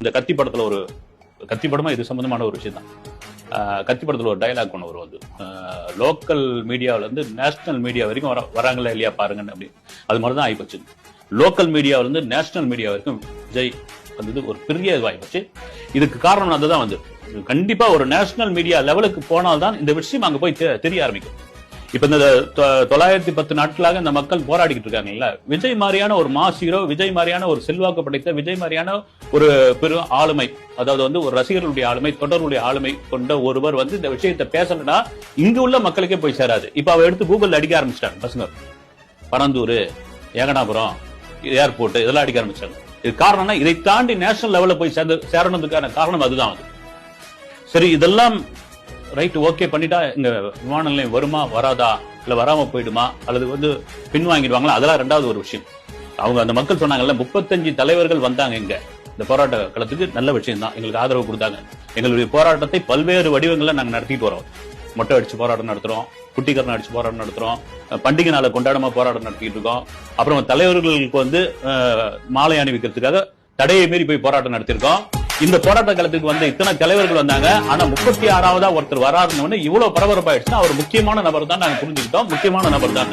இந்த கத்தி படத்துல ஒரு கத்தி படமா இது சம்பந்தமான ஒரு விஷயம் தான். கத்தி படத்துல ஒரு டைலாக் ஒன்று வரும். வந்து லோக்கல் மீடியாவில இருந்து நேஷனல் மீடியா வரைக்கும் வராங்களா இல்லையா பாருங்க அப்படி. அது மாதிரிதான் ஆயிப்போச்சு. லோக்கல் மீடியாவில இருந்து நேஷனல் மீடியா வரைக்கும் விஜய் வந்தது ஒரு பெரிய இதுவாயிப்போச்சு. இதுக்கு காரணம் அதுதான். வந்து கண்டிப்பா ஒரு நேஷனல் மீடியா லெவலுக்கு போனால்தான் இந்த விஷயம் அங்க போய் தெரிய ஆரம்பிக்கும். இப்ப இந்த 910 நாட்களாக இந்த மக்கள் போராடிக்கிட்டு இருக்காங்கல்ல, விஜய் மாதிரியான ஒரு மாஸ் ஹீரோ, விஜய் மாதிரியான ஒரு செல்வாக்கு படைத்த, விஜய் மாதிரியான ஒரு பெரும் ஆளுமை, அதாவது வந்து ஒரு ரசிகர்களுடைய ஆளுமை, தொடர்களுடைய ஆளுமை கொண்ட ஒருவர் வந்து இந்த விஷயத்தை பேசலன்னா இங்க உள்ள மக்களுக்கே போய் சேராது. இப்ப அவ எடுத்து கூகுள்ல அடிக்க ஆரம்பிச்சிட்டாங்க பசங்க. பரந்தூர், ஏகனாபுரம், ஏர்போர்ட் இதெல்லாம் அடிக்க ஆரம்பிச்சாங்க. இது காரணம்னா இதை தாண்டி நேஷனல் லெவல்ல போய் சேரணுக்கான காரணம் அதுதான். சரி, இதெல்லாம் ரைட் ஓகே பண்ணிட்டா இங்க விமான நிலையம் வருமா வராதா, இல்ல வராம போயிடுமா, அல்லது வந்து பின்வாங்கிடுவாங்களா, அதெல்லாம் ரெண்டாவது ஒரு விஷயம். அவங்க அந்த மக்கள் சொன்னாங்கல்ல, 35 தலைவர்கள் வந்தாங்க இங்க இந்த போராட்ட களத்துக்கு. நல்ல விஷயம் தான், எங்களுக்கு ஆதரவு கொடுத்தாங்க. எங்களுடைய போராட்டத்தை பல்வேறு வடிவங்கள்ல நாங்க நடத்திட்டு வரோம். மொட்டை அடிச்சு போராட்டம் நடத்துறோம், குட்டிக்கரணம் அடிச்சு போராட்டம் நடத்துறோம், பண்டிகை நாளை கொண்டாடமா போராட்டம் நடத்திட்டு இருக்கோம். அப்புறம் தலைவர்களுக்கு வந்து மாலை அணிவிக்கிறதுக்காக தடையை மீறி போய் போராட்டம் நடத்திருக்கோம். இந்த போராட்ட காலத்துக்கு வந்து இத்தனை தலைவர்கள் வந்தாங்க. ஆனா 36ஆவதா ஒருத்தர் வராருன்னு இவ்வளவு பரபரப்பாயிடுச்சுன்னா அவர் முக்கியமான நபர் தான் நாங்க புரிஞ்சுக்கிட்டோம். முக்கியமான நபர் தான்.